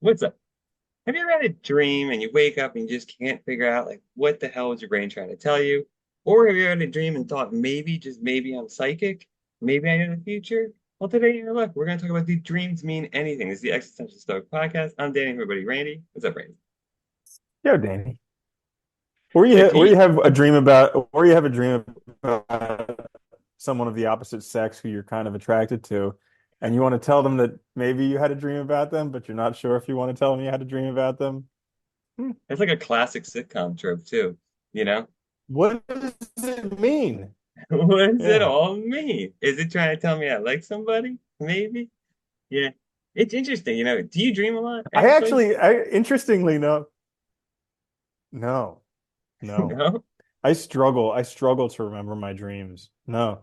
What's up? Have you ever had a dream and you wake up and you just can't figure out like what the hell is your brain trying to tell you? Or have you had a dream and thought maybe, just maybe I'm psychic? Maybe I know the future? Well, today in your look, we're going to talk about do dreams mean anything? This is the Existential Stoic podcast. I'm dating everybody, Randy. What's up, Randy? Yo, Danny. So do Or you, you have a dream about, or you have a dream about someone of the opposite sex who you're kind of attracted to, and you want to tell them that maybe you had a dream about them, but you're not sure if you want to tell them you had a dream about them. Hmm. it's like a classic sitcom trope too, you know? What does it mean? What does it Yeah. all mean? Is it trying to tell me I like somebody? Maybe? Yeah. It's interesting, Do you dream a lot, actually? Interestingly, no, no, no. No? I struggle to remember my dreams. No,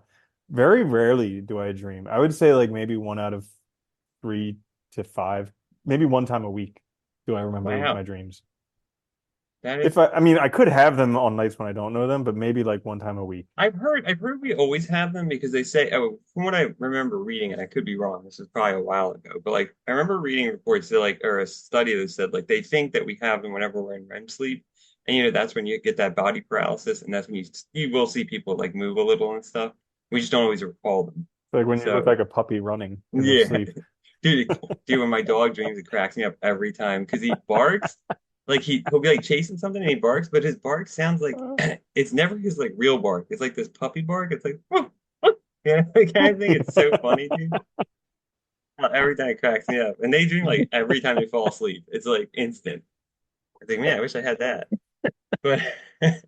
very rarely do I dream. I would say like maybe 1 out of 3 to 5, maybe one time a week do I remember my Wow. dreams. That If is I mean, I could have them on nights when I don't know them, but maybe like one time a week. I've heard we always have them because they say, oh, from what I remember reading, and I could be wrong, this is probably a while ago, but like I remember reading reports that like, or a study that said like they think that we have them whenever we're in REM sleep. And that's when you get that body paralysis, and that's when you will see people like move a little and stuff. We just don't always recall them. Like when you look So like a puppy running in their yeah. sleep. Dude, when my dog dreams, it cracks me up every time because he barks. Like he'll be like chasing something and he barks, but his bark sounds like it's never his like real bark. It's like this puppy bark. It's like, woof, woof. Like I think it's so funny, dude. Every time it cracks me up. And they dream like every time they fall asleep. It's like instant. I think, man, I wish I had that. But yeah,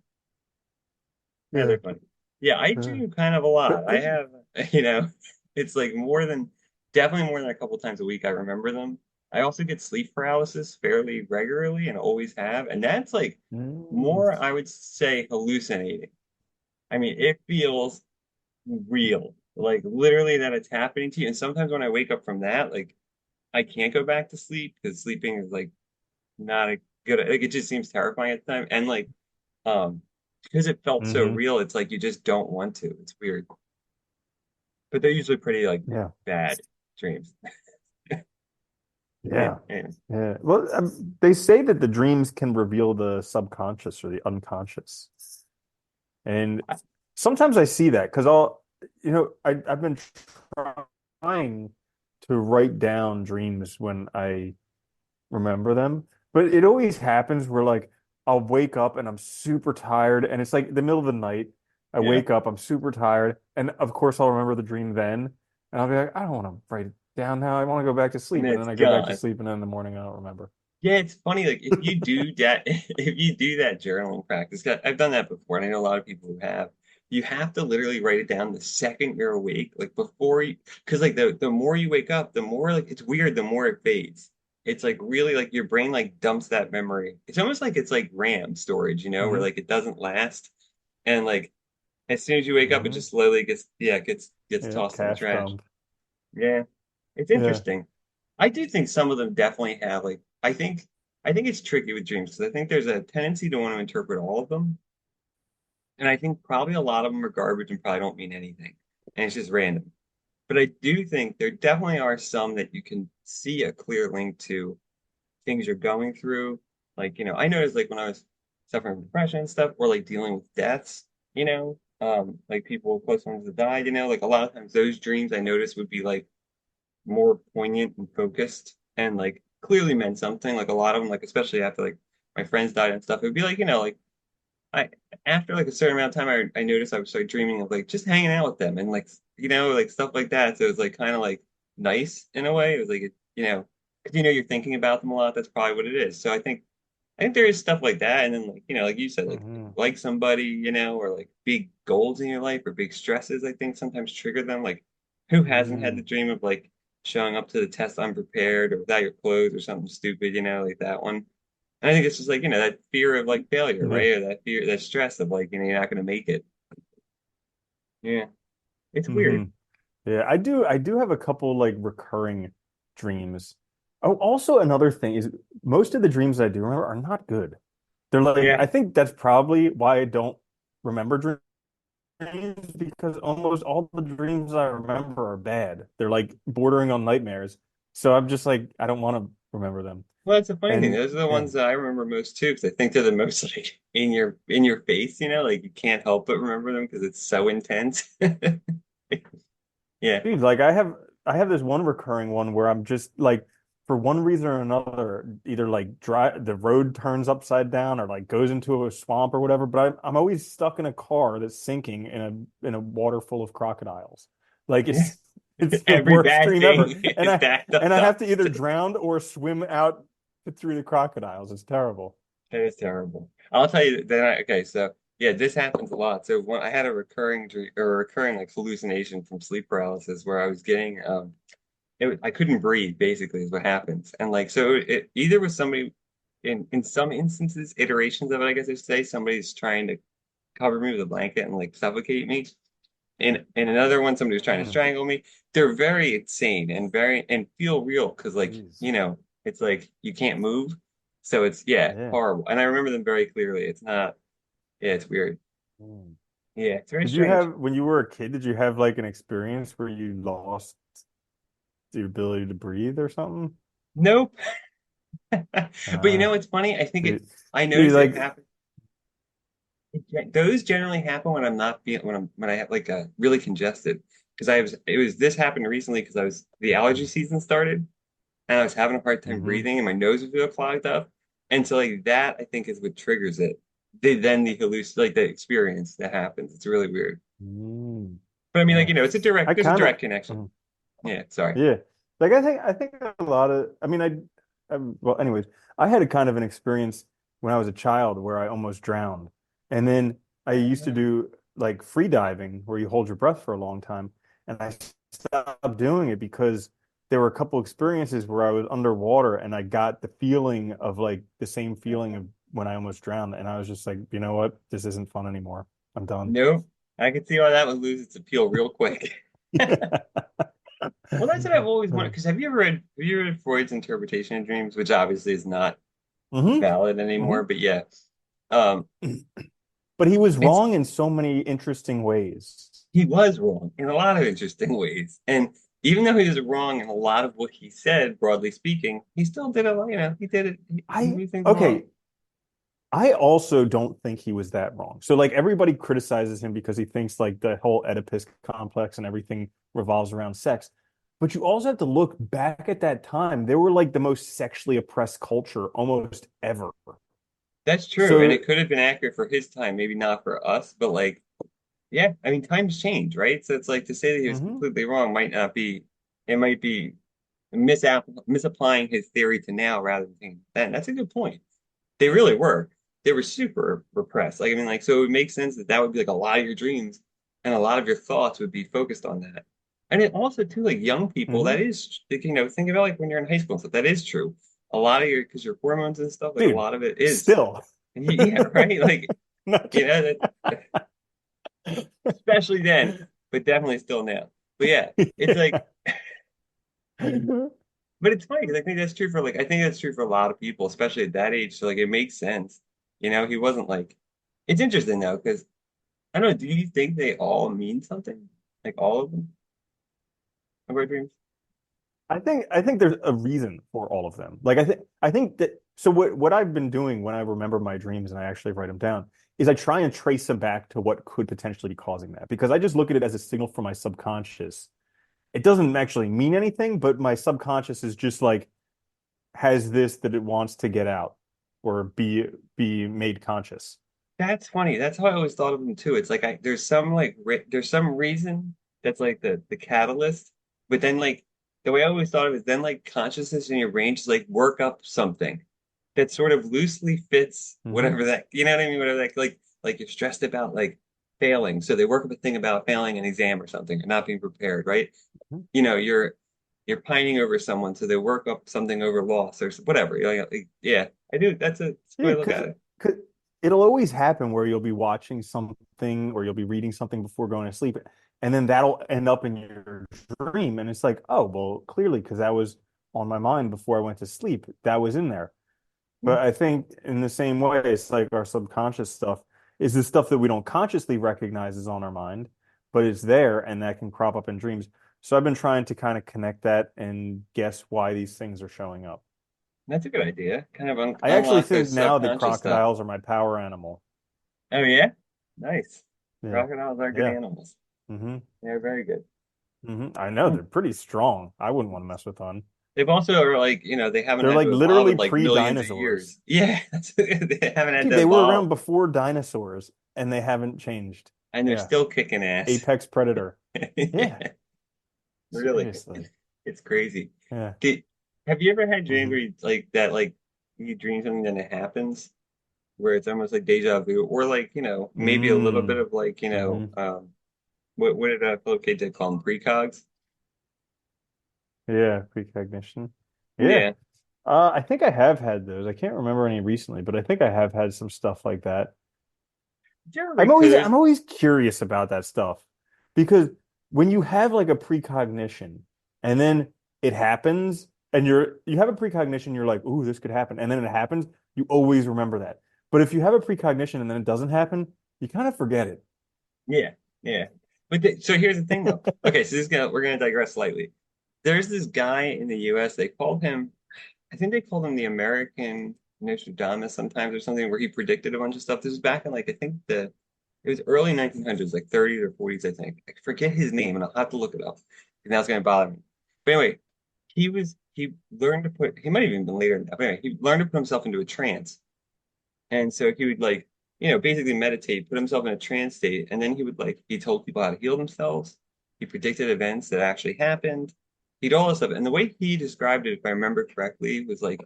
Yeah. they're funny. Yeah, I Yeah. dream kind of a lot. I Th- have, it's like definitely more than a couple times a week I remember them. I also get sleep paralysis fairly regularly and always have. And that's like Mm. more, I would say, hallucinating. I mean, it feels real, like literally that it's happening to you. And sometimes when I wake up from that, like I can't go back to sleep because sleeping is like not a good, like it just seems terrifying at the time. And like, um, because it felt so Hmm. real, it's like you just don't want to. It's weird, but they're usually pretty like Yeah. bad dreams. Yeah, Yeah. anyway. Yeah. Well, they say that the dreams can reveal the subconscious or the unconscious. And sometimes I see that because I've been trying to write down dreams when I remember them, but it always happens where like I'll wake up and I'm super tired, and it's like the middle of the night. I Yeah. wake up, I'm super tired, and of course I'll remember the dream then, and I'll be like, I don't want to write it down now. I want to go back to And sleep, then and it's then I go back to gone. sleep, and then in the morning I don't remember. Yeah, it's funny. Like if you do that, if you do that journaling practice, 'cause I've done that before, and I know a lot of people who have. You have to literally write it down the second you're awake, like before you, because like the more you wake up, the more like it's weird, the more it fades. It's like really like your brain like dumps that memory. It's almost like it's like RAM storage, where Hmm. like it doesn't last, and like as soon as you wake up, it Hmm. just slowly gets Yeah, tossed in the cash trash. dump. Yeah, it's Yeah. interesting. I do think some of them definitely have like I think it's tricky with dreams because I think there's a tendency to want to interpret all of them, and I think probably a lot of them are garbage and probably don't mean anything, and it's just random. But I do think there definitely are some that you can see a clear link to things you're going through. Like, I noticed like when I was suffering from depression and stuff, or like dealing with deaths, like people close ones that died, like a lot of times those dreams I noticed would be like more poignant and focused and like clearly meant something. Like a lot of them, like especially after like my friends died and stuff, it would be like, like I after like a certain amount of time I noticed I would start dreaming of like just hanging out with them and like like stuff like that. So it was like kind of like nice in a way. It was like because you're thinking about them a lot. That's probably what it is. So I think there is stuff like that, and then like like you said, Hmm. like somebody, or like big goals in your life or big stresses. I think sometimes trigger them. Like who hasn't had the Hmm. dream of like showing up to the test unprepared or without your clothes or something stupid, like that one. And I think it's just like that fear of like failure, Yeah. right? Or that fear, that stress of like you're not going to make it. Yeah, it's Hmm. weird. Yeah, I do have a couple like recurring dreams. Oh, also another thing is most of the dreams I do remember are not good. They're like Yeah, I think that's probably why I don't remember dreams because almost all the dreams I remember are bad. They're like bordering on nightmares. So I'm just like I don't want to remember them. Well, that's the funny thing. And Those are the yeah, ones that I remember most too, because I think they're the most like in your face, like you can't help but remember them because it's so intense. Yeah. dude, like I have this one recurring one where I'm just like for one reason or another, either like the road turns upside down or like goes into a swamp or whatever, but I'm always stuck in a car that's sinking in a water full of crocodiles. Like Yeah. it's the Every worst bad dream ever. thing is stacked up. And I have to either drown or swim out through the crocodiles. It's terrible. That is terrible. I'll tell you that. Okay, so yeah, this happens a lot. So when I had a recurring dream or a recurring like hallucination from sleep paralysis, where I was getting I couldn't breathe. Basically, is what happens. And like so, it either was somebody in some instances, iterations of it, I guess I should say, somebody's trying to cover me with a blanket and like suffocate me. In another one, somebody was trying to Mm, strangle me. They're very insane and very and feel real because like jeez. it's like you can't move. So it's yeah, Yeah. horrible. And I remember them very clearly. It's not yeah, it's weird. Mm. Yeah, it's very Did you strange. have, when you were a kid, did you have like an experience where you lost the ability to breathe or something? Nope. But Uh, it's funny? see, I see, noticed it like, happen. Those generally happen when I'm not feeling when I have like a really congested because this happened recently because I was the allergy season started and I was having a hard time mm-hmm. breathing and my nose was real clogged up. And so like that I think is what triggers it. The experience that happens. It's really weird. Mm, But I mean like yeah. it's I there's a kind of, direct connection. Yeah, sorry. yeah. Like, I think a lot of, I mean, well, anyways, I had a kind of an experience when I was a child where I almost drowned. And then I used to do like free diving where you hold your breath for a long time. And I stopped doing it because there were a couple experiences where I was underwater and I got the feeling of like the same feeling of when I almost drowned. And I was just like, you know what? This isn't fun anymore. I'm done. Nope. I could see why that would lose its appeal real quick. Well, that's what I've always wanted. Because have you read Freud's interpretation of dreams, which obviously is not Hmm. valid anymore, Hmm. but yeah. Um, But he was it's wrong in so many interesting ways. he was wrong in a lot of interesting ways. And even though he was wrong in a lot of what he said, broadly speaking, he still did a lot, he did it, he I moved things along. okay, I also don't think he was that wrong. So like everybody criticizes him because he thinks like the whole Oedipus complex and everything revolves around sex. But you also have to look back at that time. They were like the most sexually oppressed culture almost ever. That's true. And So, it could have been accurate for his time, maybe not for us, but like, yeah, I mean, times change, right? So it's like to say that he was mhm. completely wrong might not be, it might be misapplying his theory to now rather than thinking then. That's a good point. They really were. They were super repressed. Like, I mean, like, so it would make sense that that would be like a lot of your dreams and a lot of your thoughts would be focused on that. And it also, too, like young people, that Mhm. is, like, think about like when you're in high school and stuff, that is true. A lot of because your hormones and stuff, like a Dude, lot of it is, still. yeah, right? Like, Not you just- know, that, especially then, but definitely still now. But yeah, it's like, Yeah. but it's funny because I think that's true for a lot of people, especially at that age. So like it makes sense. He wasn't like it's interesting though, because I don't know, do you think they all mean something? Like all of them of our dreams? I think there's a reason for all of them. Like I think that so what I've been doing when I remember my dreams and I actually write them down is I try and trace them back to what could potentially be causing that because I just look at it as a signal from my subconscious. It doesn't actually mean anything, but my subconscious is just like has this that it wants to get out or be made conscious. That's funny. That's how I always thought of them too. It's like there's some there's some reason that's like the catalyst, but then like the way I always thought of it is then like consciousness in your brain just like work up something that sort of loosely fits Hmm. whatever that you know what I mean? Whatever that like you're stressed about like failing. So they work up a thing about failing an exam or something or not being prepared, right? You're pining over someone, so they work up something over loss or whatever. Yeah, I do. That's the way Yeah, I look at it. because it'll always happen where you'll be watching something or you'll be reading something before going to sleep, and then that'll end up in your dream. And it's like, oh, well, clearly, because that was on my mind before I went to sleep. That was in there. Yeah. But I think in the same way, it's like our subconscious stuff is the stuff that we don't consciously recognize is on our mind, but it's there and that can crop up in dreams. So I've been trying to kind of connect that and guess why these things are showing up. That's a good idea. Kind of I actually unlock think those now that subconscious stuff. crocodiles are my power animal. Oh yeah, nice. Yeah. Crocodiles are good Yeah. animals. Hmm. They're very good. I know Hmm. they're pretty strong. I wouldn't want to mess with one. They've also are like, they haven't They're had like to evolve literally in like millions of pre-dinosaurs. years. Yeah, they haven't had Dude, to they were evolve, around before dinosaurs and they haven't changed. and they're Yeah. still kicking ass. Apex predator. Yeah. Yeah, really, Seriously. it's crazy. Yeah. Did Have you ever had dreams Hmm. where you, like that, like you dream something then it happens, where it's almost like deja vu, or like maybe a little bit Mm. of like Hmm. what did Philip K. Dick call them, precogs? Yeah, precognition. Yeah. Yeah, I think I have had those. I can't remember any recently, but I think I have had some stuff like that. generally, because there's I'm always curious about that stuff because when you have like a precognition and then it happens and you have a precognition, you're like, "Ooh, this could happen." And then it happens, you always remember that. But if you have a precognition and then it doesn't happen, you kind of forget it. yeah, yeah. But so here's the thing though. Okay, so we're gonna digress slightly. There's this guy in the U.S. They called him, I think they called him the American Nostradamus sometimes or something, where he predicted a bunch of stuff. This was back in like I think it was early 1900s, like 30s or 40s, I think. I forget his name, and I'll have to look it up. And that's going to bother me. But anyway, he learned to put he might have even been later than that. But anyway, he learned to put himself into a trance, and so he would like basically meditate, put himself in a trance state, and then he told people how to heal themselves. He predicted events that actually happened. He did all this stuff, and the way he described it, if I remember correctly, was like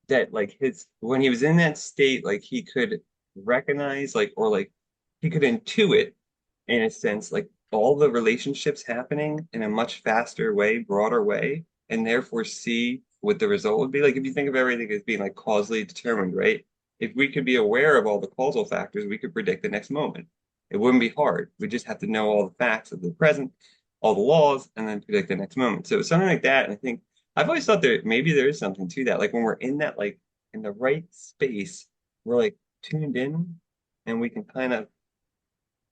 that like his when he was in that state, like he could recognize like he could intuit in a sense like all the relationships happening in a much faster way, broader way, and therefore see what the result would be. Like if you think of everything as being like causally determined, right? If we could be aware of all the causal factors, we could predict the next moment. It wouldn't be hard. We just have to know all the facts of the present, all the laws, and then predict the next moment. So something like that. And I think I've always thought that maybe there is something to that. Like when we're in that, like in the right space, we're like tuned in and we can kind of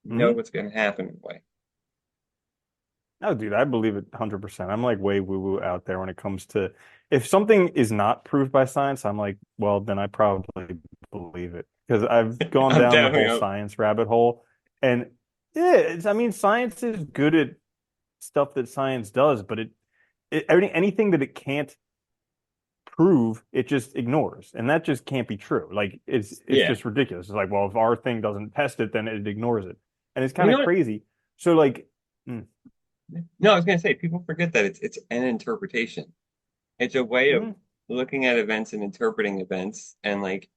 know Hmm. what's going to happen in a way. No, dude, I believe it 100%. I'm like way woo-woo out there when it comes to if something is not proved by science, I'm like, well, then I probably believe it because I've gone I'm down the definitely, whole science rabbit hole. And yeah, I mean, science is good at stuff that science does, but anything that it can't prove, it just ignores. And that just can't be true. Like it's yeah. just ridiculous. It's like, well, if our thing doesn't test it, then it ignores it. And it's You kind know of what? crazy. So like, mm, No, I was going to say people forget that it's an interpretation. It's a way of mm, looking at events and interpreting events, and like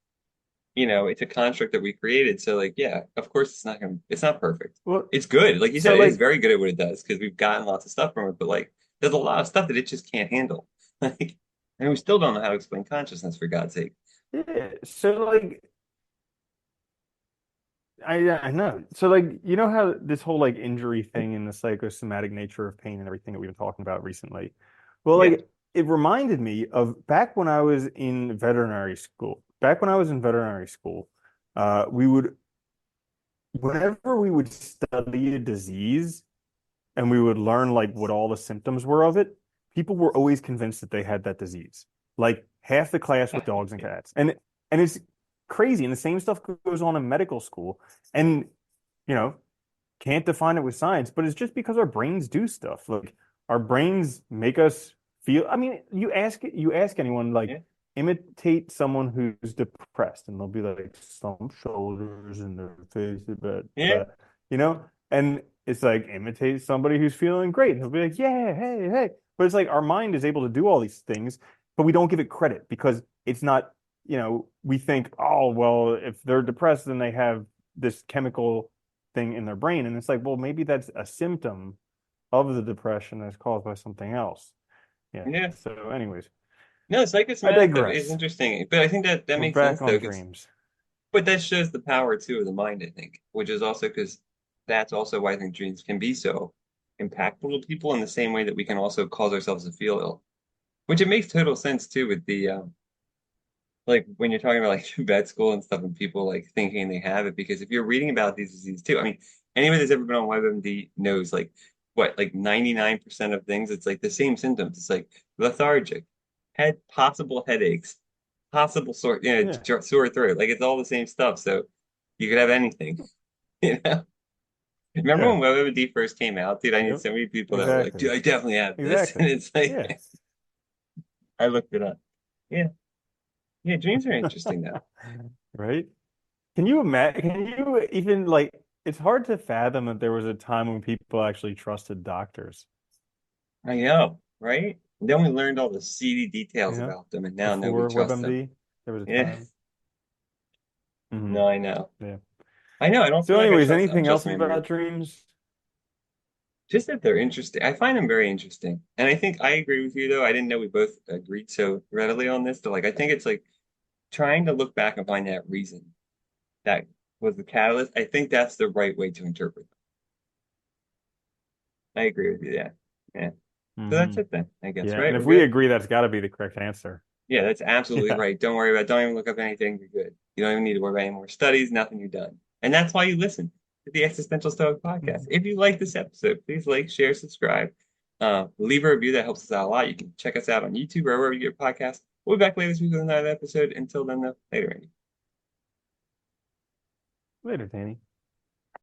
it's a construct that we created. So like, yeah, of course it's not perfect. well, It's good, like you so said, it is like very good at what it does because we've gotten lots of stuff from it. But like, there's a lot of stuff that it just can't handle. Like, and we still don't know how to explain consciousness for God's sake. yeah, so like I know. So like you know how this whole like injury thing and the psychosomatic nature of pain and everything that we've been talking about recently. Well, Yeah. like it reminded me of back when I was in veterinary school. Back when I was in veterinary school, we would whenever we would study a disease and we would learn like what all the symptoms were of it, people were always convinced that they had that disease. Like half the class with dogs and cats. And it's crazy. And the same stuff goes on in medical school. And you know, can't define it with science, but it's just because our brains do stuff. Like our brains make us feel. I mean, you ask anyone like Yeah. imitate someone who's depressed, and they'll be like some shoulders and their face, Yeah. but and it's like imitate somebody who's feeling great, and he'll be like, yeah, hey, hey. But it's like our mind is able to do all these things, but we don't give it credit because it's not. We think, oh, well, if they're depressed, then they have this chemical thing in their brain. And it's like, well, maybe that's a symptom of the depression that's caused by something else. Yeah. Yeah. So, anyways, No, I psychosomatic stuff is digress. interesting, but I think that We're makes sense back though, on because dreams. but that shows the power too of the mind, I think, which is also because that's also why I think dreams can be so impactful to people in the same way that we can also cause ourselves to feel ill, which it makes total sense too with the like when you're talking about like vet school and stuff and people like thinking they have it, because if you're reading about these diseases too, I mean, anybody that's ever been on WebMD knows like what, like 99% of things, it's like the same symptoms. It's like lethargic, possible headaches, possible Yeah, sore throat. Like it's all the same stuff. So you could have anything, you know? Remember yeah, when WebMD first came out, dude? I knew yep, so many people that were like, exactly, dude, I definitely have this. exactly. And it's like, Yeah. I looked it up. Yeah. Yeah. Dreams are interesting though. Right? Can you imagine? Can you even like? It's hard to fathom that there was a time when people actually trusted doctors. I know, right? And then we learned all the seedy You details know, about them, and now nobody before trusts them. WebMD, there was a Yeah. time. Hmm. No, I know. Yeah. I know. I don't So, feel like anyways, I'm anything else trusting them. about dreams? Just that they're interesting. I find them very interesting. And I think I agree with you though. I didn't know we both agreed so readily on this, but like I think it's like trying to look back and find that reason that was the catalyst. I think that's the right way to interpret them. I agree with you. Yeah. Yeah. So that's Hmm. it then, I guess, Yeah. right? And if We're we good. agree, that's got to be the correct answer. Yeah, that's absolutely Yeah. right. Don't worry about it. Don't even look up anything. You're good. You don't even need to worry about any more studies, nothing, you're done. And that's why you listen to the Existential Stoic podcast. Mhm. If you like this episode, please like, share, subscribe, leave a review. That helps us out a lot. You can check us out on YouTube or wherever you get podcasts. We'll be back later this week with another episode. Until then, though, later, Andy. Later, Danny.